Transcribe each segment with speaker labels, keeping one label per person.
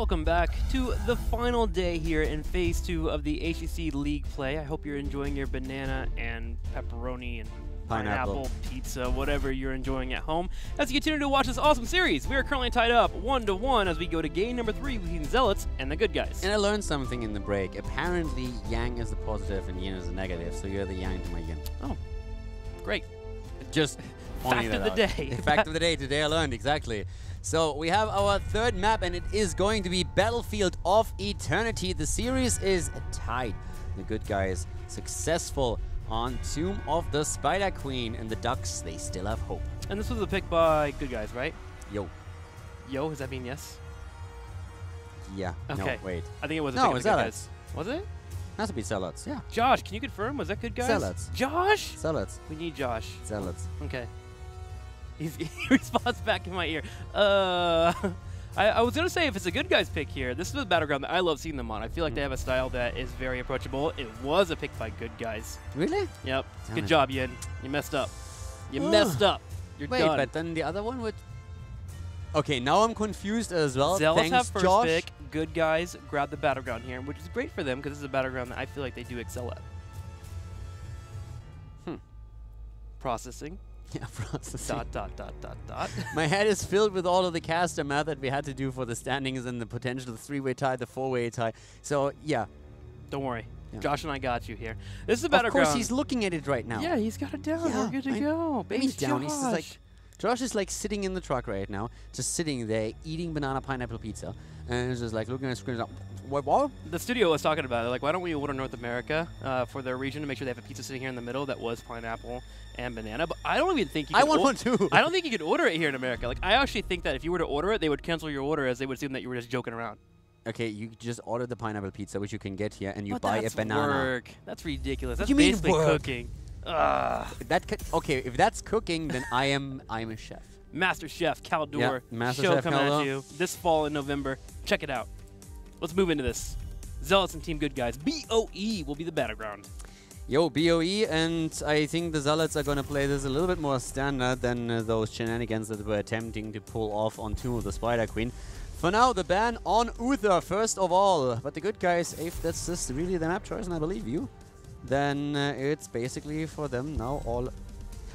Speaker 1: Welcome back to the final day here in Phase 2 of the HGC League play. I hope you're enjoying your banana and pepperoni and pineapple pizza, whatever you're enjoying at home. As you continue to watch this awesome series, we are currently tied up 1-1 as we go to game number 3 between Zealots and the good guys.
Speaker 2: And I learned something in the break. Apparently, Yang is the positive and Yin is the negative, so you're the Yang to my Yin.
Speaker 1: Oh, great.
Speaker 2: Just
Speaker 1: fact of the day.
Speaker 2: Fact of the day. Today I learned, exactly. So we have our third map, and it is going to be Battlefield of Eternity. The series is tied. The good guys successful on Tomb of the Spider Queen, and the Ducks, they still have hope.
Speaker 1: And this was a pick by good guys, right?
Speaker 2: Yo.
Speaker 1: Yo, does that mean yes?
Speaker 2: Yeah.
Speaker 1: Okay.
Speaker 2: No, wait.
Speaker 1: I think it was a
Speaker 2: No,
Speaker 1: pick of
Speaker 2: it's
Speaker 1: the good
Speaker 2: Zealots.
Speaker 1: guys. Was it?
Speaker 2: Has to be Zealots, yeah.
Speaker 1: Josh, can you confirm? Was that good guys?
Speaker 2: Zealots.
Speaker 1: Josh?
Speaker 2: Zealots.
Speaker 1: We need Josh.
Speaker 2: Zealots.
Speaker 1: Okay. He responds back in my ear. I was going to say, if it's a good guy's pick here, this is a battleground that I love seeing them on. I feel like they have a style that is very approachable. It was a pick by good guys.
Speaker 2: Really?
Speaker 1: Yep.
Speaker 2: Damn
Speaker 1: Good
Speaker 2: it.
Speaker 1: job, Yin. You messed up. You messed up. You're
Speaker 2: Wait,
Speaker 1: done.
Speaker 2: but then the other one would... Okay, now I'm confused as well.
Speaker 1: Zealots
Speaker 2: Thanks,
Speaker 1: have first
Speaker 2: Josh.
Speaker 1: pick. Good guys grab the battleground here, which is great for them because this is a battleground that I feel like they do excel at. Processing.
Speaker 2: Yeah, processing.
Speaker 1: Dot.
Speaker 2: My head is filled with all of the caster math that we had to do for the standings and the potential three-way tie, the four-way tie. So, yeah.
Speaker 1: Don't worry.
Speaker 2: Yeah.
Speaker 1: Josh and I got you here. This is a battleground.
Speaker 2: Of course, he's looking at it right now.
Speaker 1: Yeah, he's got it down.
Speaker 2: Yeah,
Speaker 1: We're good to go. Baby
Speaker 2: He's down. He's just like...
Speaker 1: Josh.
Speaker 2: Josh is like sitting in the truck right now, just sitting there, eating banana pineapple pizza, and he's just like looking at the screen like, what?
Speaker 1: The studio was talking about it. Like, why don't we order North America for their region to make sure they have a pizza sitting here in the middle that was pineapple and banana? But I don't even think you can
Speaker 2: I want one too.
Speaker 1: I don't think you could order it here in America. Like, I actually think that if you were to order it, they would cancel your order as they would assume that you were just joking around.
Speaker 2: Okay, you just order the pineapple pizza, which you can get here, and you
Speaker 1: But
Speaker 2: buy
Speaker 1: that's
Speaker 2: a banana.
Speaker 1: work. That's ridiculous. That's
Speaker 2: You mean
Speaker 1: basically
Speaker 2: work?
Speaker 1: cooking.
Speaker 2: Okay, if that's cooking, then I'm a chef.
Speaker 1: Master Chef Caldor
Speaker 2: Yeah, Master
Speaker 1: show
Speaker 2: Chef
Speaker 1: coming at
Speaker 2: Caldor.
Speaker 1: you this fall in November. Check it out. Let's move into this. Zealots and Team Good Guys. BOE will be the battleground.
Speaker 2: Yo, BOE, and I think the Zealots are going to play this a little bit more standard than those shenanigans that we're attempting to pull off on Tomb of the Spider Queen. For now, the ban on Uther, first of all. But the good guys, if that's just really the map choice, and I believe you, then it's basically for them now all...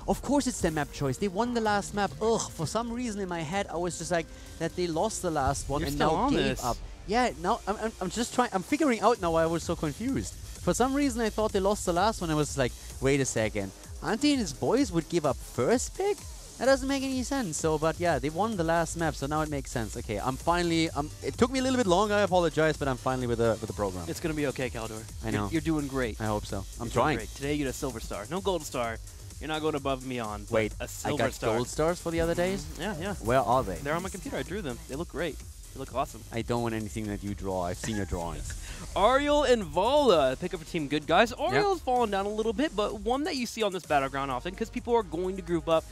Speaker 2: Of course it's their map choice. They won the last map. Ugh, for some reason in my head, I was just like, that they lost the last one
Speaker 1: You're
Speaker 2: and
Speaker 1: still
Speaker 2: now
Speaker 1: on
Speaker 2: gave
Speaker 1: this.
Speaker 2: up. Yeah, now I'm just trying, I'm figuring out now why I was so confused. For some reason I thought they lost the last one. I was like, wait a second. Auntie and his boys would give up first pick? That doesn't make any sense. So, but yeah, they won the last map, so now it makes sense. Okay, I'm finally, it took me a little bit long, I apologize, but I'm finally with the program.
Speaker 1: It's going to be okay, Caldor.
Speaker 2: I know.
Speaker 1: You're doing great.
Speaker 2: I hope so. I'm
Speaker 1: You're doing
Speaker 2: trying.
Speaker 1: great. Today you get a silver star. No gold star. You're not going above and beyond.
Speaker 2: Wait,
Speaker 1: a
Speaker 2: I
Speaker 1: silver
Speaker 2: got
Speaker 1: star.
Speaker 2: gold stars for the other days?
Speaker 1: Yeah.
Speaker 2: Where are they?
Speaker 1: They're on my computer. I drew them. They look great. They look awesome.
Speaker 2: I don't want anything that you draw. I've seen your drawings.
Speaker 1: Ariel and Vala, pick up a Team Good Guys. Ariel's fallen down a little bit, but one that you see on this battleground often because people are going to group up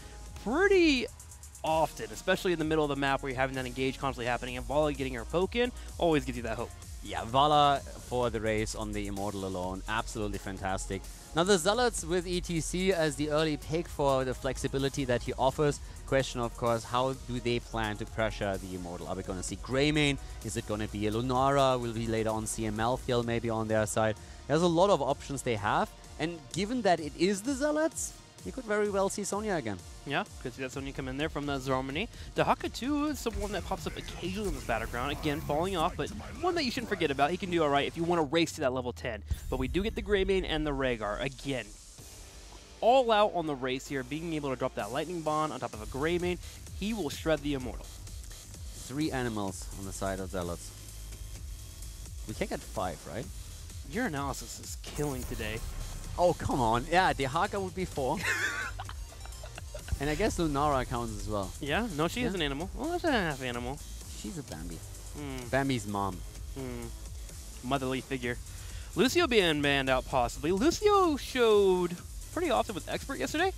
Speaker 1: pretty often, especially in the middle of the map where you're having that engage constantly happening, and Vala getting her poke in always gives you that hope.
Speaker 2: Yeah, Vala for the race on the Immortal alone. Absolutely fantastic. Now the Zealots with ETC as the early pick for the flexibility that he offers. Question, of course, how do they plan to pressure the Immortal? Are we going to see Greymane? Is it going to be a Lunara? Will we later on see a Malthael maybe on their side? There's a lot of options they have. And given that it is the Zealots, you could very well see Sonya again.
Speaker 1: Yeah, could see that Sonya come in there from the Zormani. Dahaka, too, is someone that pops up occasionally in this battleground. Again, falling off, but one that you shouldn't forget about. He can do all right if you want to race to that level 10. But we do get the Greymane and the Rhaegar. Again, all out on the race here, being able to drop that Lightning Bond on top of a Greymane. He will shred the Immortal.
Speaker 2: 3 animals on the side of Zealots. We can get 5, right?
Speaker 1: Your analysis is killing today.
Speaker 2: Oh, come on. Yeah, Dahaka would be 4. And I guess Lunara counts as well.
Speaker 1: Yeah? No, she is an animal. Well, that's a half animal.
Speaker 2: She's a Bambi. Bambi's mom.
Speaker 1: Motherly figure. Lucio being banned out possibly. Lucio showed pretty often with Expert yesterday.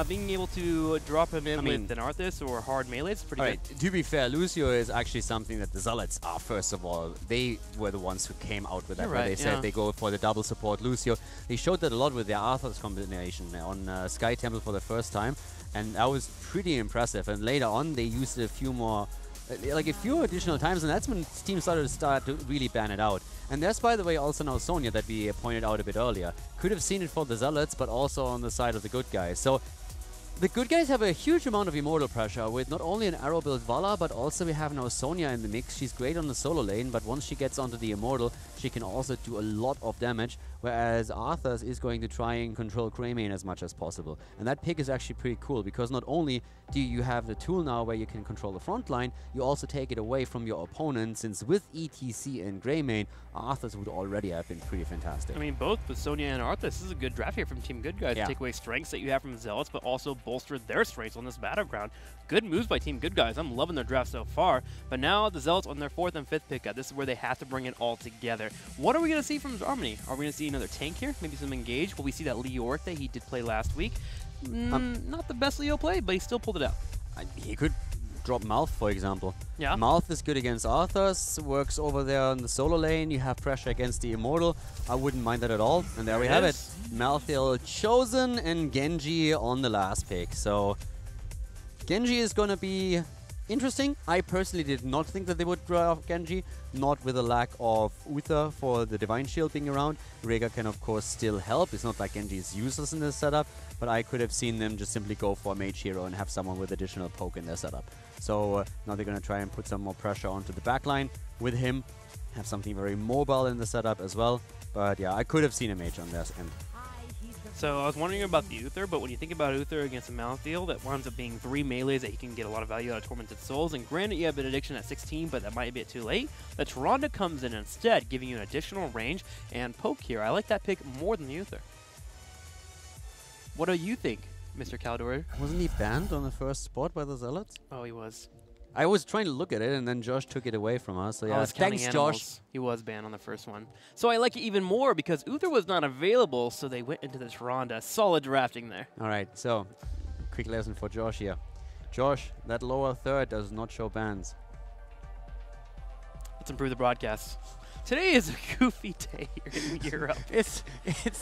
Speaker 1: Being able to drop him in with an Arthas or hard melee is pretty good.
Speaker 2: To be fair, Lucio is actually something that the Zealots are, first of all. They were the ones who came out with that.
Speaker 1: Right,
Speaker 2: they said they go for the double support Lucio. They showed that a lot with their Arthas combination on Sky Temple for the first time. And that was pretty impressive. And later on, they used a few more like a few additional times, and that's when teams started to really ban it out. And there's, by the way, also now Sonya that we pointed out a bit earlier. Could have seen it for the Zealots, but also on the side of the good guys. So the good guys have a huge amount of immortal pressure with not only an arrow build Vala, but also we have now Sonya in the mix. She's great on the solo lane, but once she gets onto the immortal, she can also do a lot of damage, whereas Arthas is going to try and control Greymane as much as possible. And that pick is actually pretty cool, because not only do you have the tool now where you can control the front line, you also take it away from your opponent, since with ETC and Greymane, Arthas would already have been pretty fantastic.
Speaker 1: I mean, both with Sonya and Arthas, this is a good draft here from Team Good Guys to take away strengths that you have from Zealots, but also bolster their strengths on this battleground. Good moves by Team Good Guys. I'm loving their draft so far. But now the Zealots on their 4th and 5th pick up. This is where they have to bring it all together. What are we going to see from Harmony? Are we going to see another tank here? Maybe some engage? Will we see that Leoric that he did play last week? Not the best Leo play, but he still pulled it out.
Speaker 2: He could drop Mouth, for example.
Speaker 1: Yeah.
Speaker 2: Mouth is good against Arthas, works over there on the solo lane. You have pressure against the Immortal. I wouldn't mind that at all. And there we have it. Malthael chosen and Genji on the last pick. So Genji is going to be interesting. I personally did not think that they would draft Genji, not with a lack of Uther for the Divine Shield being around. Rhaegar can of course still help. It's not like Genji is useless in this setup, but I could have seen them just simply go for a mage hero and have someone with additional poke in their setup. So now they're going to try and put some more pressure onto the backline with him, have something very mobile in the setup as well. But yeah, I could have seen a mage on their end.
Speaker 1: So I was wondering about the Uther, but when you think about Uther against a Malthael, that winds up being 3 melees that he can get a lot of value out of Tormented Souls. And granted, you have Benediction at 16, but that might be a bit too late. The Tyrande comes in instead, giving you an additional range and poke here. I like that pick more than the Uther. What do you think, Mr. Caldor?
Speaker 2: Wasn't he banned on the first spot by the Zealots?
Speaker 1: Oh, he was.
Speaker 2: I was trying to look at it, and then Josh took it away from us. So yeah, thanks, Josh.
Speaker 1: He was banned on the first one. So I like it even more because Uther was not available, so they went into the Tyrande. Solid drafting there.
Speaker 2: All right, so quick lesson for Josh here. Josh, that lower third does not show bans.
Speaker 1: Let's improve the broadcast. Today is a goofy day here in Europe.
Speaker 2: It's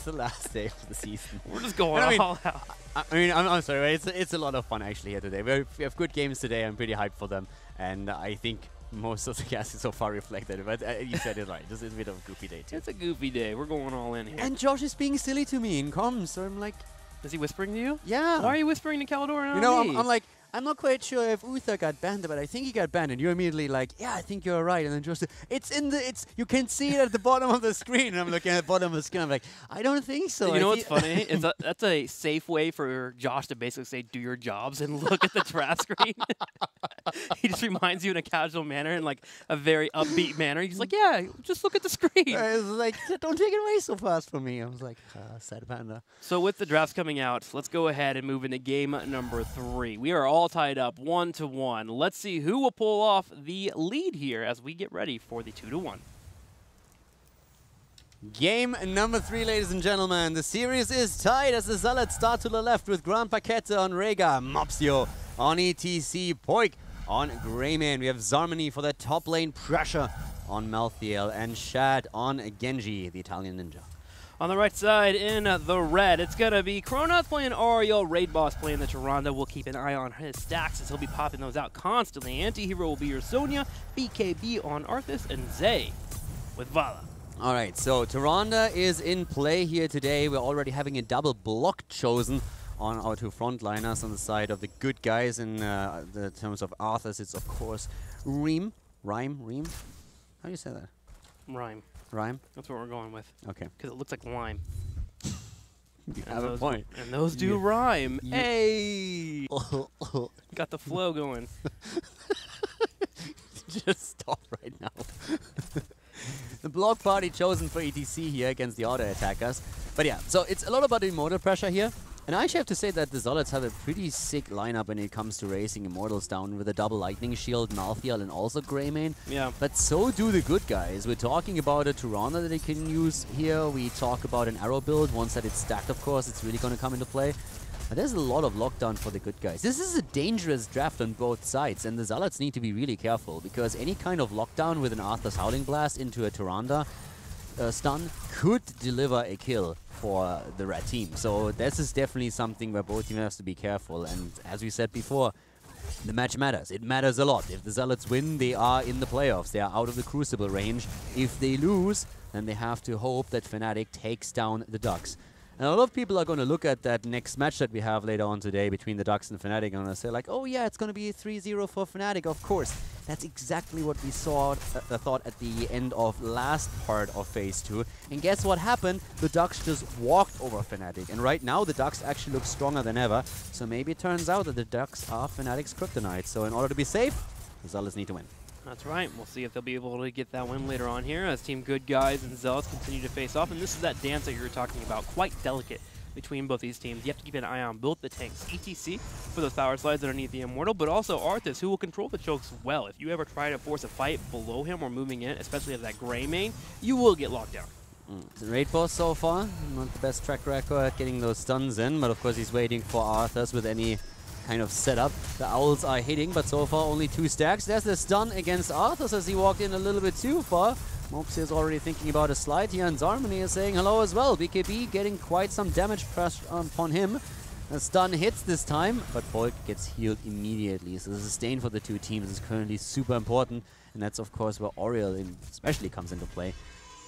Speaker 2: the last day of the season.
Speaker 1: We're just going all out.
Speaker 2: I mean, I'm sorry, it's a lot of fun actually here today. We have good games today. I'm pretty hyped for them, and I think most of the cast so far reflected. But you said it right. This is a bit of a goofy day too.
Speaker 1: It's a goofy day. We're going all in here.
Speaker 2: And Josh is being silly to me in comms, so I'm like,
Speaker 1: is he whispering to you?
Speaker 2: Yeah.
Speaker 1: Why are you whispering to Caldor and
Speaker 2: you know, I'm like, I'm not quite sure if Uther got banned, but I think he got banned. And you're immediately like, yeah, I think you're right. And then Josh said, you can see it at the bottom of the screen. And I'm looking at the bottom of the screen. I'm like, I don't think so.
Speaker 1: You know what's funny? Is that's a safe way for Josh to basically say, do your jobs and look at the draft screen. He just reminds you in a casual manner, in like a very upbeat manner. He's like, yeah, just look at the screen.
Speaker 2: I was like, don't take it away so fast from me. I was like, sad panda.
Speaker 1: So with the drafts coming out, let's go ahead and move into game number 3. We are all tied up 1-1. Let's see who will pull off the lead here as we get ready for the 2-1.
Speaker 2: Game number 3, ladies and gentlemen. The series is tied as the Zealots start to the left with Grand Paquette on Rhaegar, Mopsio on ETC, Poik on Greymane. We have Zarmany for the top lane pressure on Malthael, and Shad on Genji, the Italian ninja.
Speaker 1: On the right side in the red, it's going to be Kronoth playing Ariel, Raid Boss playing the Tyrande. We'll keep an eye on his stacks as he'll be popping those out constantly. Anti-hero will be your Sonya, BKB on Arthas, and Zay with Vala.
Speaker 2: All right, so Tyrande is in play here today. We're already having a double block chosen on our 2 frontliners on the side of the good guys. In the terms of Arthas, it's of course Reem. Reem? How do you say that?
Speaker 1: Rhyme.
Speaker 2: Rhyme?
Speaker 1: That's what we're going with.
Speaker 2: Okay.
Speaker 1: Because it looks like lime.
Speaker 2: You have a point.
Speaker 1: And those do rhyme. Hey!
Speaker 2: Oh.
Speaker 1: Got the flow going.
Speaker 2: Just stop right now. The block party chosen for ETC here against the auto attackers. But yeah, so it's a lot about the immortal pressure here. And I actually have to say that the Zealots have a pretty sick lineup when it comes to racing Immortals down with a double Lightning Shield, Malthael, and also Greymane.
Speaker 1: Yeah.
Speaker 2: But so do the good guys. We're talking about a Tyrande that they can use here. We talk about an arrow build. Once that it's stacked, of course, it's really going to come into play. But there's a lot of lockdown for the good guys. This is a dangerous draft on both sides, and the Zealots need to be really careful, because any kind of lockdown with an Arthur's Howling Blast into a Tyrande stun could deliver a kill for the red team. So this is definitely something where both teams have to be careful. And as we said before, The match matters. It matters a lot. If the Zealots win, they are in the playoffs. They are out of the Crucible range. If they lose, then they have to hope that Fnatic takes down the Ducks. And a lot of people are going to look at that next match that we have later on today between the Ducks and Fnatic and going to say like, oh yeah, it's going to be 3-0 for Fnatic, of course. That's exactly what we saw, thought at the end of last part of Phase 2. And guess what happened? The Ducks just walked over Fnatic. And right now, the Ducks actually look stronger than ever. So maybe it turns out that the Ducks are Fnatic's kryptonite. So in order to be safe, the Zealots need to win.
Speaker 1: That's right. We'll see if they'll be able to get that win later on here as Team Good Guys and Zealots continue to face off. And this is that dance that you were talking about, quite delicate between both these teams. You have to keep an eye on both the tanks, ETC for those power slides underneath the Immortal, but also Arthas, who will control the chokes well. If you ever try to force a fight below him or moving in, especially as that gray main, you will get locked down.
Speaker 2: The raid boss so far, not the best track record at getting those stuns in, but of course he's waiting for Arthas with any kind of setup. The Owls are hitting, but so far only 2 stacks. There's the stun against Arthas as he walked in a little bit too far. Mopsy is already thinking about a slide here, and Zarmany is saying hello as well. BKB getting quite some damage pressure upon him. The stun hits this time, but Volk gets healed immediately. So the sustain for the two teams is currently super important, and that's of course where Oriel especially comes into play.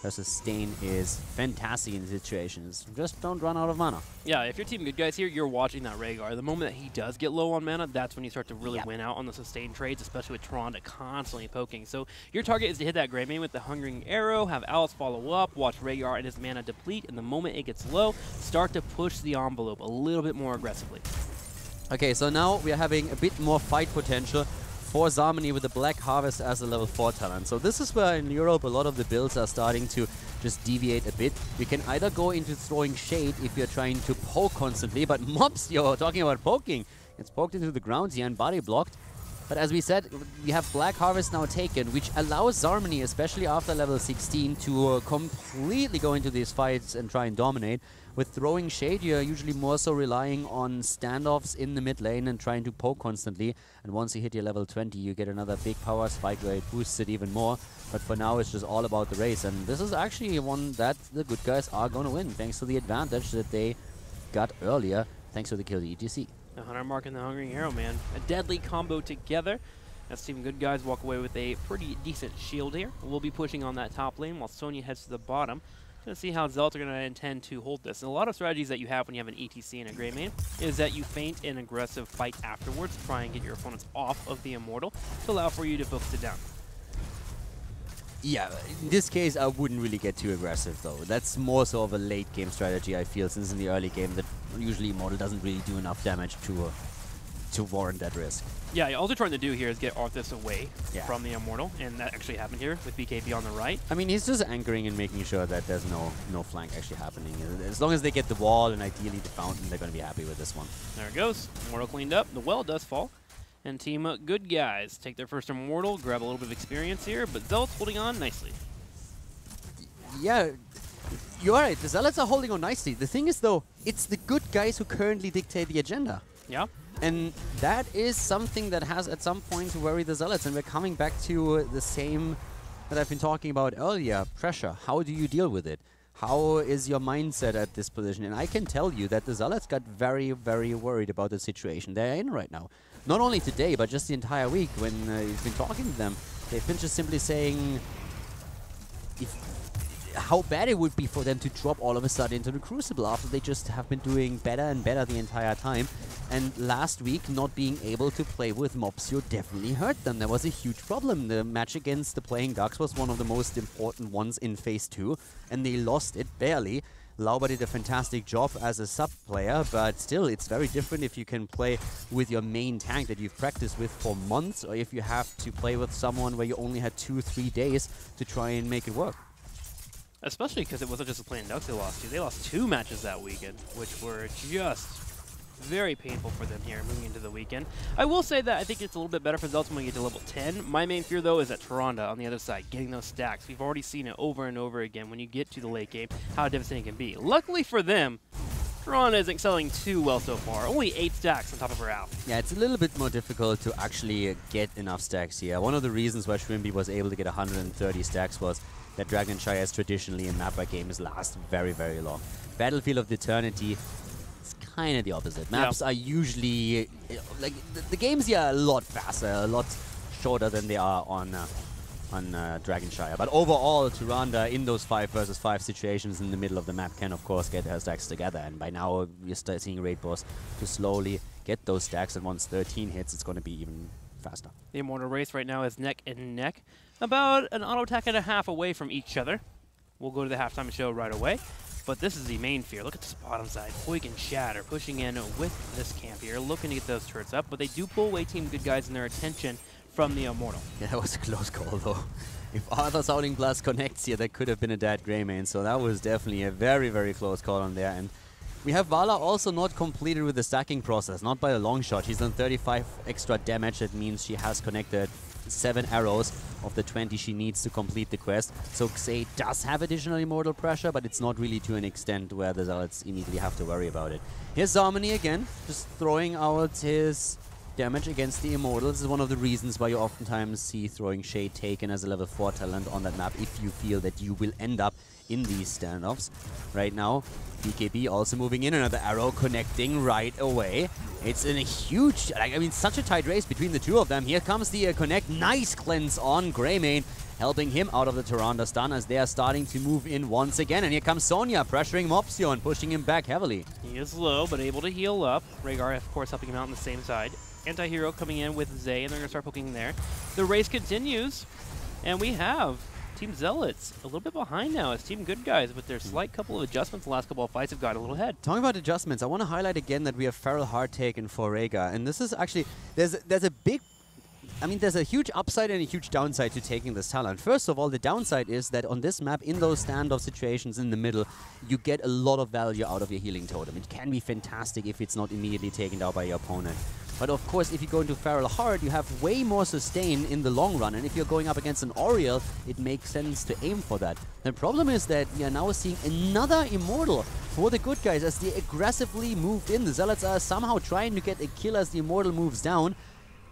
Speaker 2: Her sustain is fantastic in the situations. Just don't run out of mana.
Speaker 1: Yeah, if you're Team Good Guys here, you're watching that Rhaegar. The moment that he does get low on mana, that's when you start to really win out on the sustain trades, especially with Tronda constantly poking. So your target is to hit that Grey Main with the Hungering Arrow, have Alice follow up, watch Rhaegar and his mana deplete, and the moment it gets low, start to push the envelope a little bit more aggressively.
Speaker 2: Okay, so now we are having a bit more fight potential for Zarmany with the Black Harvest as a level 4 talent. So this is where in Europe a lot of the builds are starting to just deviate a bit. You can either go into throwing shade if you're trying to poke constantly, but Mobs, you're talking about poking. It's poked into the ground here and body blocked. But as we said, we have Black Harvest now taken, which allows Zarmany, especially after level 16, to completely go into these fights and try and dominate. With throwing shade, you're usually more so relying on standoffs in the mid lane and trying to poke constantly. And once you hit your level 20, you get another big power spike where it boosts it even more. But for now, it's just all about the race. And this is actually one that the good guys are going to win, thanks to the advantage that they got earlier, thanks to the kill to ETC.
Speaker 1: The Hunter Mark and the Hungering Arrow, man. A deadly combo together. As Team Good Guys walk away with a pretty decent shield here. We'll be pushing on that top lane while Sonya heads to the bottom. Going to see how Zealots are going to intend to hold this. And a lot of strategies that you have when you have an ETC and a Grey Main is that you feint an aggressive fight afterwards to try and get your opponents off of the Immortal to allow for you to focus it down.
Speaker 2: Yeah, in this case, I wouldn't really get too aggressive, though. That's more so of a late-game strategy, I feel, since in the early game that usually Immortal doesn't really do enough damage to warrant that risk.
Speaker 1: Yeah, all they're trying to do here is get Arthas away from the Immortal, and that actually happened here with BKB on the right.
Speaker 2: I mean, he's just anchoring and making sure that there's no flank actually happening. As long as they get the wall and ideally the fountain, they're going to be happy with this one.
Speaker 1: There it goes. Immortal cleaned up. The well does fall. And Team Good Guys take their first Immortal, grab a little bit of experience here, but Zealots holding on nicely.
Speaker 2: Yeah, you're right. The Zealots are holding on nicely. The thing is, though, it's the Good Guys who currently dictate the agenda.
Speaker 1: Yeah.
Speaker 2: And that is something that has at some point to worry the Zealots. And we're coming back to the same that I've been talking about earlier, pressure. How do you deal with it? How is your mindset at this position? And I can tell you that the Zealots got very, very worried about the situation they're in right now. Not only today, but just the entire week when he's been talking to them. They've been just simply saying how bad it would be for them to drop all of a sudden into the Crucible after they just have been doing better and better the entire time. And last week, not being able to play with Mopsio definitely hurt them. There was a huge problem. The match against the Playing Ducks was one of the most important ones in Phase 2, and they lost it barely. Lauber did a fantastic job as a sub player, but still, it's very different if you can play with your main tank that you've practiced with for months, or if you have to play with someone where you only had 2-3 days to try and make it work.
Speaker 1: Especially because it wasn't just the Playing Ducks they lost to. They lost 2 matches that weekend, which were just very painful for them here moving into the weekend. I will say that I think it's a little bit better for Zealots when we get to level 10. My main fear, though, is that Tronda on the other side, getting those stacks. We've already seen it over and over again when you get to the late game, how devastating it can be. Luckily for them, Tronda isn't selling too well so far. Only 8 stacks on top of her out.
Speaker 2: Yeah, it's a little bit more difficult to actually get enough stacks here. One of the reasons why Shrimby was able to get 130 stacks was that Dragon Shire's traditionally in map by games last very, very long. Battlefield of Eternity is kind of the opposite. Maps are usually, like, the games here are a lot faster, a lot shorter than they are on Dragonshire. But overall, Tyrande in those 5 versus 5 situations in the middle of the map can, of course, get her stacks together. And by now, we're seeing Raid Boss to slowly get those stacks. And once 13 hits, it's going to be even faster.
Speaker 1: The Immortal race right now is neck and neck. About an auto attack and a half away from each other. We'll go to the halftime show right away. But this is the main fear. Look at this bottom side. Poik and Shatter pushing in with this camp here, looking to get those turrets up. But they do pull away Team Good Guys and their attention from the Immortal. Yeah,
Speaker 2: that was a close call, though. If Arthur's Howling Blast connects here, that could have been a dead Greymane. So that was definitely a very, very close call on there. And we have Vala also not completed with the stacking process, not by a long shot. She's done 35 extra damage. That means she has connected 7 arrows of the 20 she needs to complete the quest. So Xay does have additional immortal pressure, but it's not really to an extent where the Zealots immediately have to worry about it. Here's Zarmany again, just throwing out his damage against the Immortals. This is one of the reasons why you oftentimes see throwing Shade taken as a level 4 talent on that map if you feel that you will end up in these standoffs. Right now, BKB also moving in, another arrow connecting right away. It's in a huge, I mean, such a tight race between the two of them. Here comes the connect. Nice cleanse on Greymane, helping him out of the Tyrande stun as they are starting to move in once again. And here comes Sonya pressuring Mopsio and pushing him back heavily.
Speaker 1: He is low, but able to heal up. Rhaegar, of course, helping him out on the same side. Anti-hero coming in with Zay, and they're going to start poking there. The race continues, and we have Team Zealots a little bit behind now as Team Good Guys with their slight couple of adjustments. The last couple of fights have got a little ahead.
Speaker 2: Talking about adjustments, I want to highlight again that we have Feral Heart taken for Rhaegar, and this is actually, there's a big, I mean, there's a huge upside and a huge downside to taking this talent. First of all, the downside is that on this map, in those standoff situations in the middle, you get a lot of value out of your healing totem. It can be fantastic if it's not immediately taken out by your opponent. But of course, if you go into Feral Heart, you have way more sustain in the long run. And if you're going up against an Oriel, it makes sense to aim for that. The problem is that we are now seeing another Immortal for the Good Guys as they aggressively moved in. The Zealots are somehow trying to get a kill as the Immortal moves down.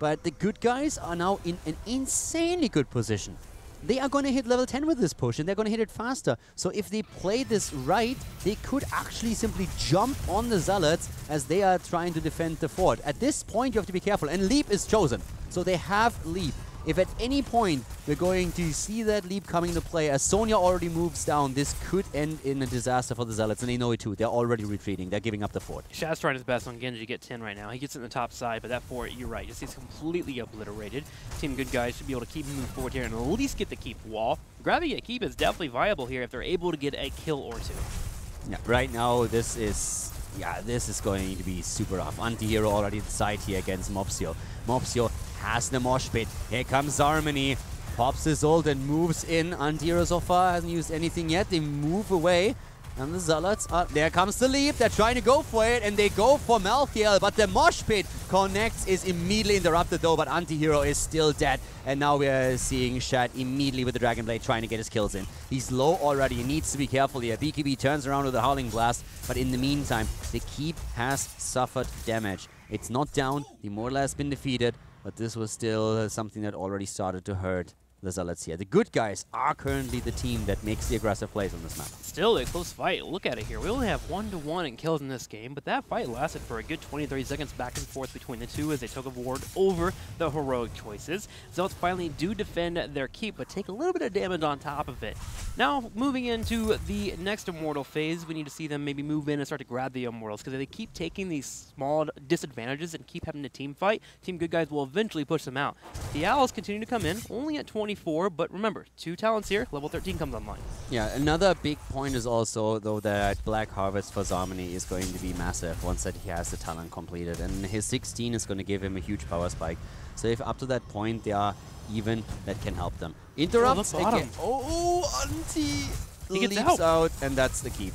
Speaker 2: But the Good Guys are now in an insanely good position. They are going to hit level 10 with this push, and they're going to hit it faster. So if they play this right, they could actually simply jump on the Zealots as they are trying to defend the fort. At this point, you have to be careful, and Leap is chosen. So they have Leap. If at any point we're going to see that Leap coming into play, as Sonya already moves down, this could end in a disaster for the Zealots, and they know it too. They're already retreating. They're giving up the fort.
Speaker 1: Shad's trying his best on Genji to get 10 right now. He gets it in the top side, but that fort, you're right, just he's completely obliterated. Team Good Guys should be able to keep moving forward here and at least get the keep wall. Grabbing a keep is definitely viable here if they're able to get a kill or two.
Speaker 2: Yeah, right now this is going to be super rough. Anti-hero already inside here against Mopsio. Mopsio has the mosh pit. Here comes Zarmany. Pops his ult and moves in. Anti-hero so far hasn't used anything yet. They move away. And the Zealots are... There comes the Leap. They're trying to go for it. And they go for Malthael. But the mosh pit connects, is immediately interrupted though. But Anti-hero is still dead. And now we are seeing Shad immediately with the Dragon Blade trying to get his kills in. He's low already. He needs to be careful here. BKB turns around with the Howling Blast. But in the meantime, the keep has suffered damage. It's not down. The Immortal has been defeated. But this was still something that already started to hurt the Zealots here. The Good Guys are currently the team that makes the aggressive plays on this map.
Speaker 1: Still a close fight. Look at it here. We only have 1-1 in kills in this game, but that fight lasted for a good 20-30 seconds back and forth between the two as they took a ward over the heroic choices. Zealots finally do defend their keep, but take a little bit of damage on top of it. Now, moving into the next Immortal phase, we need to see them maybe move in and start to grab the Immortals, because if they keep taking these small disadvantages and keep having to team fight, Team Good Guys will eventually push them out. The Owls continue to come in, only at 24, but remember, 2 talents here, level 13 comes online.
Speaker 2: Yeah, another big point is also, though, that Black Harvest for Zarmany is going to be massive once that he has the talent completed. And his 16 is going to give him a huge power spike. So if up to that point they are even, that can help them. Interrupts again. Oh, Anti leaps out, and that's the keep.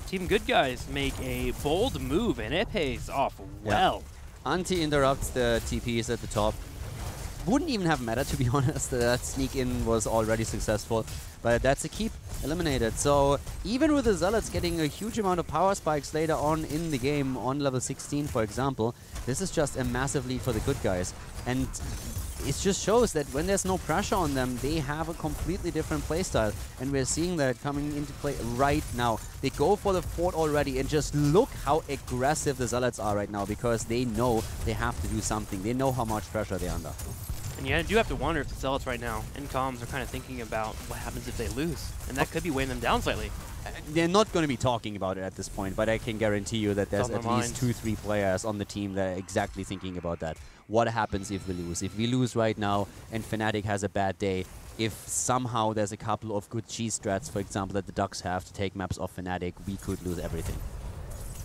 Speaker 1: Team Good Guys make a bold move, and it pays off well.
Speaker 2: Yeah. Anti interrupts the TPs at the top. Wouldn't even have mattered, to be honest. That sneak in was already successful. But that's a keep eliminated. So even with the Zealots getting a huge amount of power spikes later on in the game, on level 16, for example, this is just a massive lead for the Good Guys. And it just shows that when there's no pressure on them, they have a completely different playstyle. And we're seeing that coming into play right now. They go for the fort already, and just look how aggressive the Zealots are right now, because they know they have to do something. They know how much pressure they're under.
Speaker 1: And you do have to wonder if the Zealots right now in comms are kind of thinking about what happens if they lose. And that could be weighing them down slightly.
Speaker 2: They're not going to be talking about it at this point, but I can guarantee you that there's at least 2-3 players on the team that are exactly thinking about that. What happens if we lose? If we lose right now and Fnatic has a bad day, if somehow there's a couple of good cheese strats, for example, that the Ducks have to take maps off Fnatic, we could lose everything.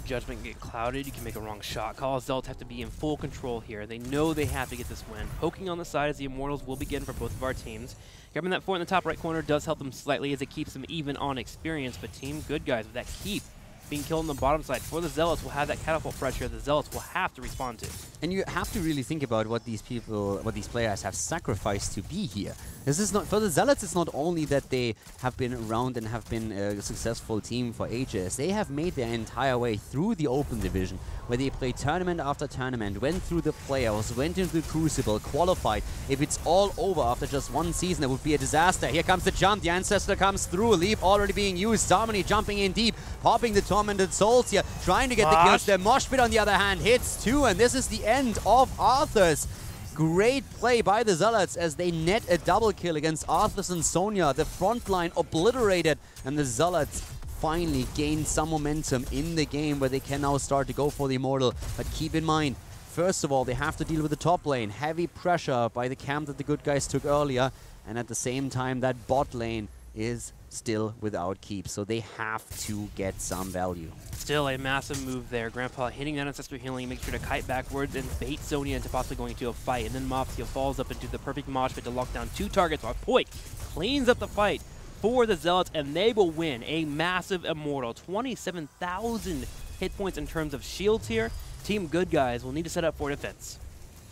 Speaker 1: Judgment can get clouded, you can make a wrong shot call. Zealots have to be in full control here. They know they have to get this win. Poking on the side as the Immortals will begin for both of our teams. Grabbing that fort in the top right corner does help them slightly as it keeps them even on experience, but Team Good Guys with that keep being killed on the bottom side for the Zealots will have that catapult pressure the Zealots will have to respond to. And
Speaker 2: you have to really think about what these people, what these players have sacrificed to be here. This is not, for the Zealots, it's not only that they have been around and have been a successful team for ages. They have made their entire way through the Open Division, where they played tournament after tournament, went through the playoffs, went into the Crucible, qualified. If it's all over after just one season, it would be a disaster. Here comes the jump, the Ancestor comes through, Leap already being used, Harmony jumping in deep, popping the Tormented Souls here, trying to get the kills there. Moshpit on the other hand hits 2, and this is the end of Arthur's. Great play by the Zealots as they net a double kill against Arthas and Sonya. The front line obliterated, and the Zealots finally gain some momentum in the game where they can now start to go for the Immortal. But keep in mind, first of all, they have to deal with the top lane. Heavy pressure by the camp that the Good Guys took earlier, and at the same time that bot lane is still without keep, so they have to get some value.
Speaker 1: Still a massive move there. Grandpa hitting that Ancestor healing, make sure to kite backwards and bait Sonya into possibly going into a fight, and then Mopsio falls up into the perfect mosh pit to lock down 2 targets while Poik cleans up the fight for the Zealots, and they will win a massive Immortal. 27,000 hit points in terms of shields here. Team Good Guys will need to set up for defense.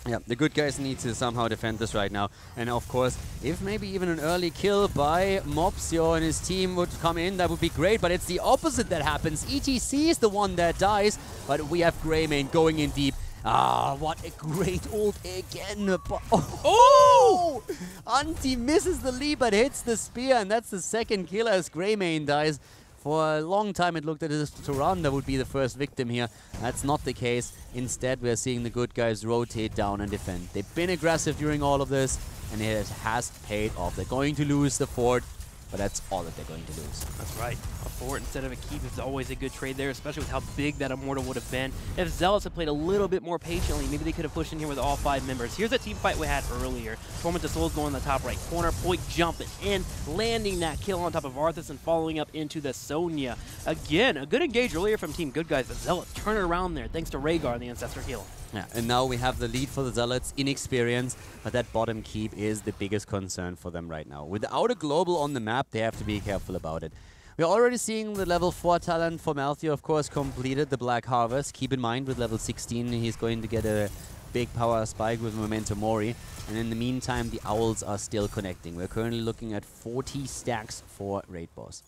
Speaker 2: Yeah, the Good Guys need to somehow defend this right now. And of course, if maybe even an early kill by Mopsio and his team would come in, that would be great. But it's the opposite that happens. ETC is the one that dies, but we have Greymane going in deep. Ah, what a great ult again. Oh! Anti misses the leap but hits the spear, and that's the second kill as Greymane dies. For a long time it looked as if Tyrande would be the first victim here. That's not the case. Instead, we're seeing the Good Guys rotate down and defend. They've been aggressive during all of this, and it has paid off. They're going to lose the fort, but that's all that they're going to lose.
Speaker 1: That's right. A fort instead of a keep is always a good trade there, especially with how big that Immortal would have been. If Zealots had played a little bit more patiently, maybe they could have pushed in here with all 5 members. Here's a team fight we had earlier. Tormented Souls going in the top right corner, Poik jumping in, landing that kill on top of Arthas and following up into the Sonya. Again, a good engage earlier from Team Good Guys. The Zealots turn it around there thanks to Rhaegar and the Ancestor heal.
Speaker 2: Yeah, and now we have the lead for the Zealots in experience, but that bottom keep is the biggest concern for them right now. Without a global on the map, they have to be careful about it. We're already seeing the level 4 talent for Maltheo, of course, completed the Black Harvest. Keep in mind, with level 16, he's going to get a big power spike with Memento Mori. And in the meantime, the Owls are still connecting. We're currently looking at 40 stacks for Raid Boss.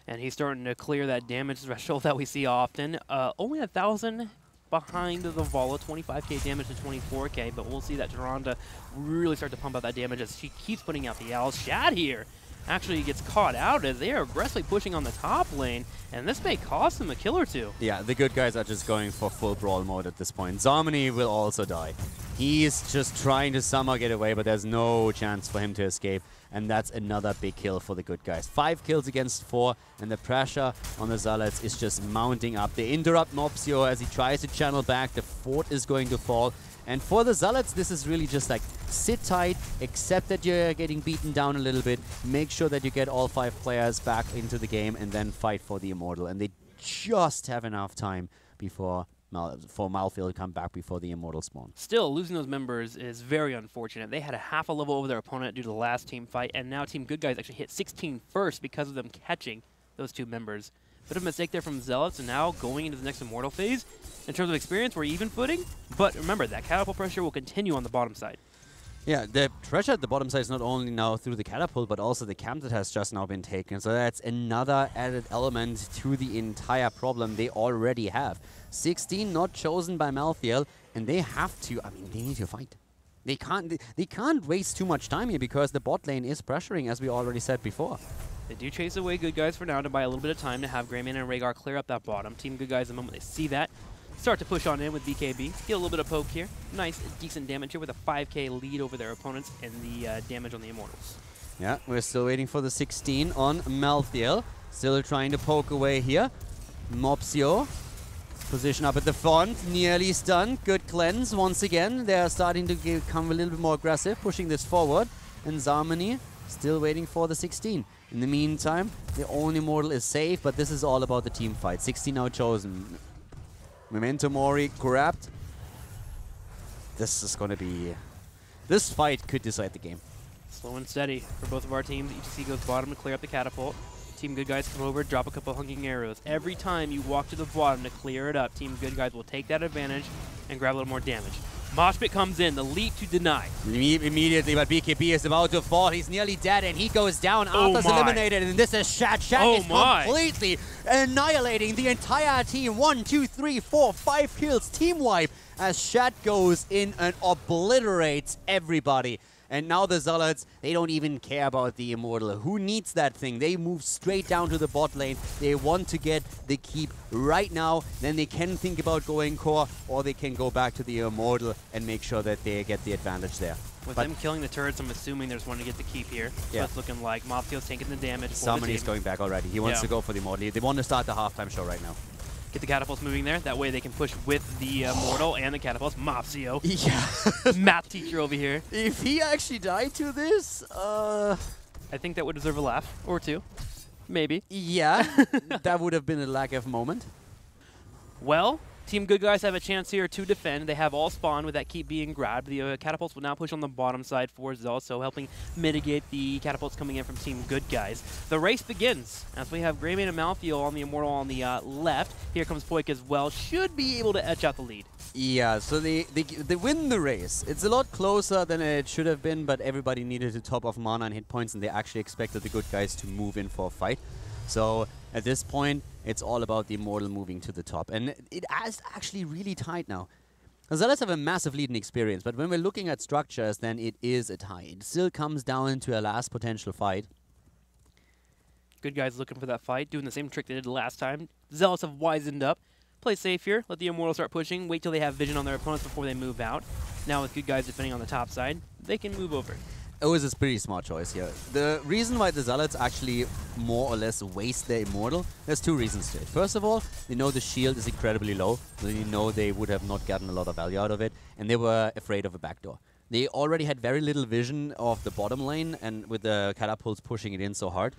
Speaker 1: And he's starting to clear that damage threshold that we see often. Only 1,000 behind the Vala, 25k damage to 24k, but we'll see that Tyrande really start to pump out that damage as she keeps putting out the Owls. Shad here actually gets caught out as they are aggressively pushing on the top lane, and this may cost them a kill or 2.
Speaker 2: Yeah, the Good Guys are just going for full brawl mode at this point. Zarmany will also die. He's just trying to somehow get away, but there's no chance for him to escape. And that's another big kill for the Good Guys. 5 kills against 4, and the pressure on the Zealots is just mounting up. They interrupt Mopsio as he tries to channel back. The fort is going to fall. And for the Zealots, this is really just like, sit tight, accept that you're getting beaten down a little bit, make sure that you get all 5 players back into the game, and then fight for the Immortal. And they just have enough time before for Maltheo to come back before the Immortal spawn.
Speaker 1: Still, losing those members is very unfortunate. They had a half a level over their opponent due to the last team fight, and now Team Good Guys actually hit 16 first because of them catching those 2 members. Bit of a mistake there from Zealots, and now going into the next Immortal phase. In terms of experience, we're even footing, but remember, that catapult pressure will continue on the bottom side.
Speaker 2: Yeah, the pressure at the bottom side is not only now through the catapult, but also the camp that has just now been taken. So that's another added element to the entire problem they already have. 16 not chosen by Maltheo, and they have to, I mean, they need to fight. They can't waste too much time here because the bot lane is pressuring, as we already said before.
Speaker 1: They do chase away Good Guys for now to buy a little bit of time to have Greyman and Rhaegar clear up that bottom. Team Good Guys, the moment they see that, start to push on in with BKB. Get a little bit of poke here. Nice, decent damage here with a 5k lead over their opponents and the damage on the Immortals.
Speaker 2: Yeah, we're still waiting for the 16 on Malthael. Still trying to poke away here. Mopsio, position up at the front, nearly stunned. Good cleanse once again. They're starting to become a little bit more aggressive, pushing this forward. And Zarmani still waiting for the 16. In the meantime, the only Immortal is safe, but this is all about the team fight. 16 now chosen. Memento Mori grabbed. This is going to be... This fight could decide the game.
Speaker 1: Slow and steady for both of our teams. HGC goes bottom to clear up the catapult. Team Good Guys come over, drop a couple hunking arrows. Every time you walk to the bottom to clear it up, Team Good Guys will take that advantage and grab a little more damage. Moshpit comes in, the leap to deny.
Speaker 2: Immediately, but BKB is about to fall. He's nearly dead, and he goes down. Arthur's eliminated, and this is Shat. Shat is completely annihilating the entire team. 1, 2, 3, 4, 5 kills. Team wipe as Shat goes in and obliterates everybody. And now the Zealots, they don't even care about the Immortal. Who needs that thing? They move straight down to the bot lane. They want to get the keep right now. Then they can think about going core, or they can go back to the Immortal and make sure that they get the advantage there.
Speaker 1: With them killing the turrets, I'm assuming there's one to get the keep here. Yeah. So it's looking like Mopsio's taking the damage.
Speaker 2: Somebody's going back already. He wants to go for the Immortal. They want to start the halftime show right now.
Speaker 1: Get the catapults moving there. That way they can push with the Mortal and the catapults. Mopsio.
Speaker 2: Yeah.
Speaker 1: Math teacher over here.
Speaker 2: If he actually died to this,
Speaker 1: I think that would deserve a laugh. Or two. Maybe.
Speaker 2: Yeah. That would have been a lack of moment.
Speaker 1: Well, Team Good Guys have a chance here to defend. They have all spawn with that keep being grabbed. The catapults will now push on the bottom side for Zealots, so helping mitigate the catapults coming in from Team Good Guys. The race begins as we have Greyman and Malthael on the Immortal on the left. Here comes Poik as well. Should be able to etch out the lead.
Speaker 2: Yeah, so they win the race. It's a lot closer than it should have been, but everybody needed to top off mana and hit points, and they actually expected the Good Guys to move in for a fight. So at this point, it's all about the Immortal moving to the top. And it is actually really tight now. The Zealots have a massive lead in experience, but when we're looking at structures, then it is a tie. It still comes down to a last potential fight.
Speaker 1: Good Guys looking for that fight, doing the same trick they did last time. Zealots have wisened up. Play safe here, let the Immortal start pushing, wait till they have vision on their opponents before they move out. Now with Good Guys defending on the top side, they can move over.
Speaker 2: It was a pretty smart choice here. The reason why the Zealots actually more or less waste their Immortal, there's two reasons to it. First of all, they know the shield is incredibly low, so they know they would have not gotten a lot of value out of it, and they were afraid of a backdoor. They already had very little vision of the bottom lane, and with the catapults pushing it in so hard.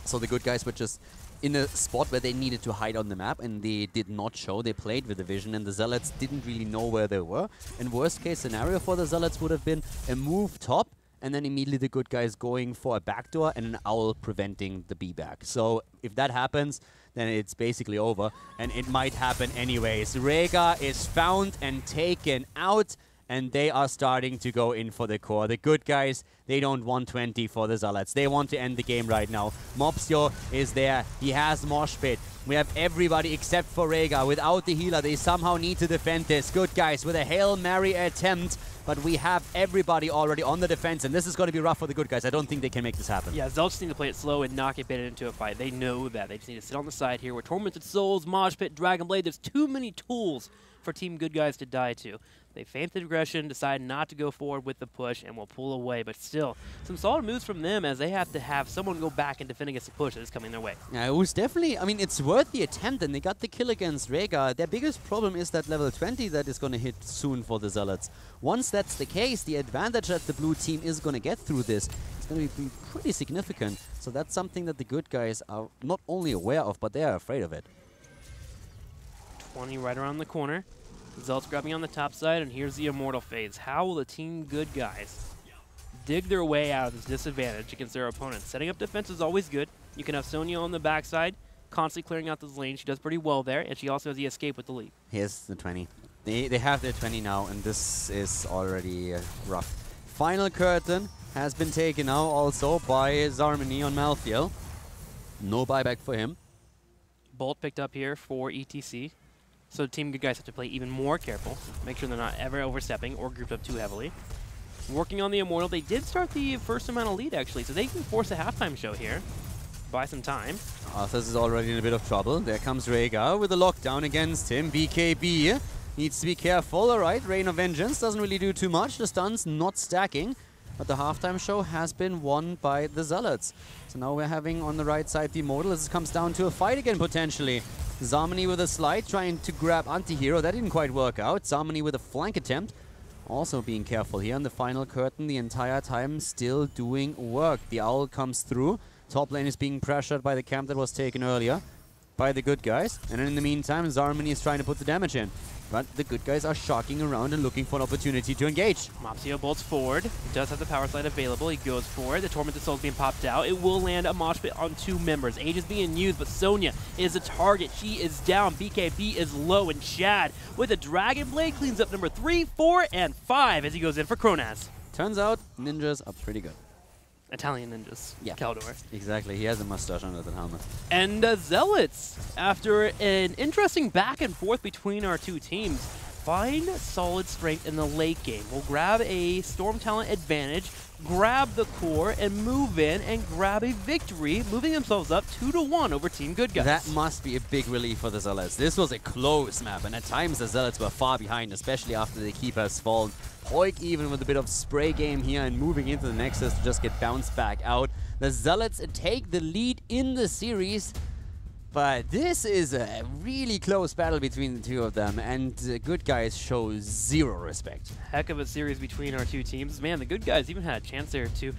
Speaker 2: So the Good Guys were just in a spot where they needed to hide on the map, and they did not show. They played with the vision, and the Zealots didn't really know where they were. And worst case scenario for the Zealots would have been a move top, and then immediately the Good Guys going for a backdoor and an owl preventing the B-back. So if that happens, then it's basically over, and it might happen anyways. Rhaegar is found and taken out, and they are starting to go in for the core. The Good Guys, they don't want 20 for the Zealots. They want to end the game right now. Mopsio is there. He has Moshpit. We have everybody except for Rhaegar. Without the healer, they somehow need to defend this. Good Guys with a Hail Mary attempt, but we have everybody already on the defense, and this is going to be rough for the Good Guys. I don't think they can make this happen.
Speaker 1: Yeah, Zealots need to play it slow and not get baited into a fight. They know that. They just need to sit on the side here with Tormented Souls, Moshpit, Dragon Blade. There's too many tools for Team Good Guys to die to. They feinted aggression, decide not to go forward with the push, and will pull away. But still, some solid moves from them as they have to have someone go back and defend against the push that is coming their way.
Speaker 2: Yeah, it was definitely, I mean, it's worth the attempt, and they got the kill against Rhaegar. Their biggest problem is that level 20 that is going to hit soon for the Zealots. Once that's the case, the advantage that the blue team is going to get through this is going to be pretty significant. So that's something that the Good Guys are not only aware of, but they are afraid of it.
Speaker 1: 20 right around the corner. Zealots grabbing on the top side, and here's the Immortal phase. How will the Team Good Guys dig their way out of this disadvantage against their opponents? Setting up defense is always good. You can have Sonya on the backside, constantly clearing out this lane. She does pretty well there, and she also has the escape with the lead.
Speaker 2: Here's the 20. They have their 20 now, and this is already rough. Final curtain has been taken now also by Zarmani on Malthael. No buyback for him.
Speaker 1: Bolt picked up here for ETC. So Team Good Guys have to play even more careful. Make sure they're not ever overstepping or grouped up too heavily. working on the Immortal. They did start the first amount of lead, actually, so they can force a halftime show here. Buy some time.
Speaker 2: Arthas is already in a bit of trouble. There comes Rhaegar with a lockdown against him. BKB needs to be careful. Alright, Rain of Vengeance doesn't really do too much. The stun's not stacking. But the halftime show has been won by the Zealots. So now we're having on the right side the Immortal. This comes down to a fight again, potentially. Zarmani with a slide, trying to grab Antihero. That didn't quite work out. Zarmani with a flank attempt. Also being careful here on the final curtain the entire time, still doing work. The Owl comes through. Top lane is being pressured by the camp that was taken earlier by the good guys. And in the meantime, Zarmani is trying to put the damage in. But the good guys are shocking around and looking for an opportunity to engage.
Speaker 1: Mopsio bolts forward. He does have the power slide available. He goes for it. The Tormented Soul is being popped out. It will land a mosh pit on 2 members. Age is being used, but Sonya is a target. She is down. BKB is low, and Chad with a Dragon Blade cleans up number 3, 4, and 5 as he goes in for Kronaz.
Speaker 2: Turns out, ninjas are pretty good.
Speaker 1: Italian ninjas.
Speaker 2: Yeah.
Speaker 1: Caldor.
Speaker 2: Exactly. He has a mustache under the helmet.
Speaker 1: And Zealots, after an interesting back and forth between our two teams, find solid strength in the late game. We'll grab a Storm Talent advantage, grab the core, and move in and grab a victory, moving themselves up 2-1 over Team Good Guys.
Speaker 2: That must be a big relief for the Zealots. This was a close map, and at times the Zealots were far behind, especially after the keeper has fallen. Poik even with a bit of spray game here and moving into the Nexus to just get bounced back out. The Zealots take the lead in the series, but this is a really close battle between the two of them, and the Good Guys show zero respect.
Speaker 1: Heck of a series between our two teams. Man, the Good Guys even had a chance there to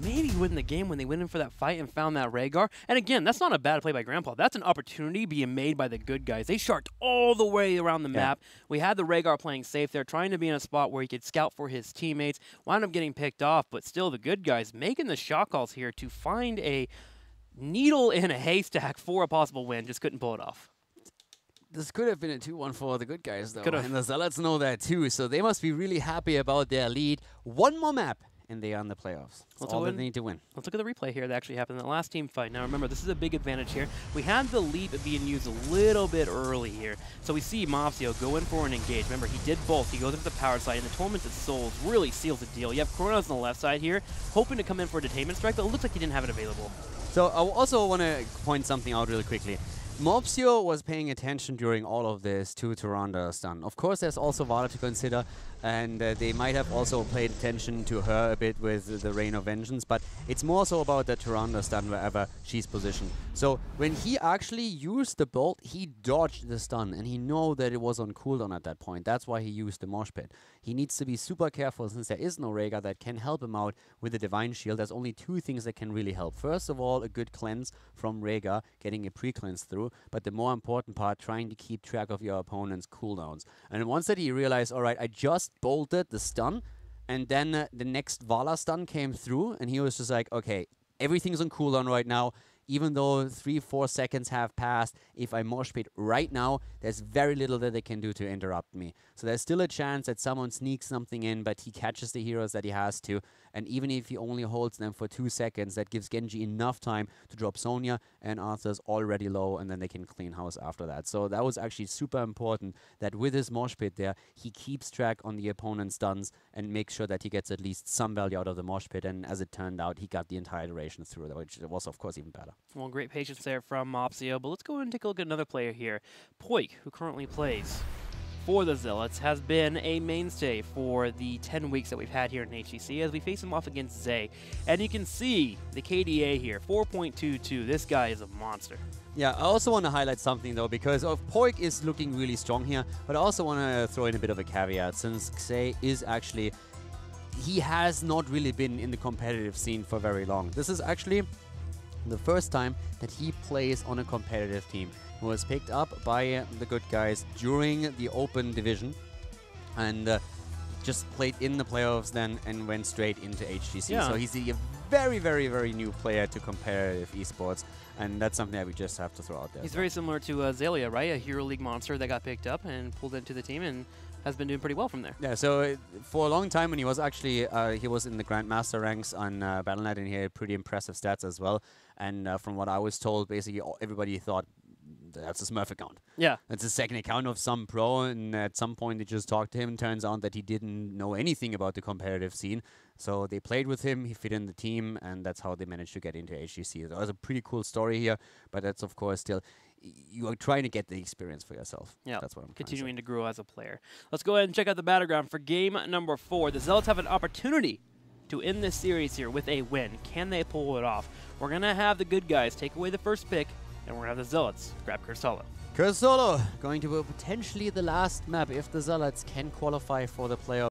Speaker 1: maybe win the game when they went in for that fight and found that Rhaegar. And again, that's not a bad play by Grandpa. That's an opportunity being made by the Good Guys. They sharked all the way around the map. We had the Rhaegar playing safe there, trying to be in a spot where he could scout for his teammates. Wound up getting picked off, but still the Good Guys making the shot calls here to find a needle in a haystack for a possible win. Just couldn't pull it off.
Speaker 2: This could have been a 2-1 for the Good Guys, though.
Speaker 1: Could've.
Speaker 2: And the Zealots know that, too. So they must be really happy about their lead. One more map, and they are in the playoffs. That's all they need to win.
Speaker 1: Let's look at the replay here that actually happened in the last team fight. Now, remember, this is a big advantage here. We had the lead being used a little bit early here. So we see Mopsio go in for an engage. Remember, he did both. He goes into the power side, and the Tormented Souls really seals the deal. You have Kronaz on the left side here, hoping to come in for a detainment strike, but it looks like he didn't have it available.
Speaker 2: So I also want to point something out really quickly. Mopsio was paying attention during all of this to Tyrande stun. Of course, there's also Vada to consider, and they might have also paid attention to her a bit with the Rain of Vengeance, but it's more so about the Tyrande stun wherever she's positioned. So when he actually used the bolt, he dodged the stun, and he knew that it was on cooldown at that point. That's why he used the Mosh Pit. He needs to be super careful since there is no Rhaegar that can help him out with the Divine Shield. There's only 2 things that can really help. First of all, a good cleanse from Rhaegar, getting a pre-cleanse through, but the more important part, trying to keep track of your opponent's cooldowns. And once that he realized, alright, I just bolted the stun, and then the next Vala stun came through, and he was just like, okay, everything's on cooldown right now. Even though 3-4 seconds have passed, if I mosh pit right now, there's very little that they can do to interrupt me. So there's still a chance that someone sneaks something in, but he catches the heroes that he has to. And even if he only holds them for 2 seconds, that gives Genji enough time to drop Sonya, and Arthur's already low, and then they can clean house after that. So that was actually super important that with his mosh pit there, he keeps track on the opponent's stuns and makes sure that he gets at least some value out of the mosh pit. And as it turned out, he got the entire duration through, which was, of course, even better.
Speaker 1: Well, great patience there from Mopsio, but let's go and take a look at another player here. Poik, who currently plays for the Zealots, has been a mainstay for the 10 weeks that we've had here in HGC as we face him off against Zay. And you can see the KDA here, 4.22. This guy is a monster.
Speaker 2: Yeah, I also want to highlight something, though, because Poik is looking really strong here, but I also want to throw in a bit of a caveat, since Zay is actually... he has not really been in the competitive scene for very long. This is actually the first time that he plays on a competitive team. He was picked up by the Good Guys during the Open Division and just played in the playoffs then and went straight into HGC.
Speaker 1: Yeah.
Speaker 2: So he's a very, very, very new player to competitive esports, and that's something that we just have to throw out there.
Speaker 1: He's very similar to Zalia, right? A Hero League monster that got picked up and pulled into the team and has been doing pretty well from there.
Speaker 2: Yeah, so for a long time when he was actually, he was in the Grandmaster ranks on Battle.net, and he had pretty impressive stats as well. And from what I was told, basically everybody thought that's a Smurf account.
Speaker 1: Yeah.
Speaker 2: That's a second account of some pro, and at some point they just talked to him. Turns out that he didn't know anything about the competitive scene. So they played with him, he fit in the team, and that's how they managed to get into HGC. That was a pretty cool story here, but that's of course still, you are trying to get the experience for yourself.
Speaker 1: Yeah,
Speaker 2: that's what I'm
Speaker 1: continuing to grow as a player. Let's go ahead and check out the battleground for game number 4. The Zealots have an opportunity to end this series here with a win. Can they pull it off? We're going to have the good guys take away the first pick, and we're going to have the Zealots grab Cursolo.
Speaker 2: Cursolo going to be potentially the last map if the Zealots can qualify for the playoff.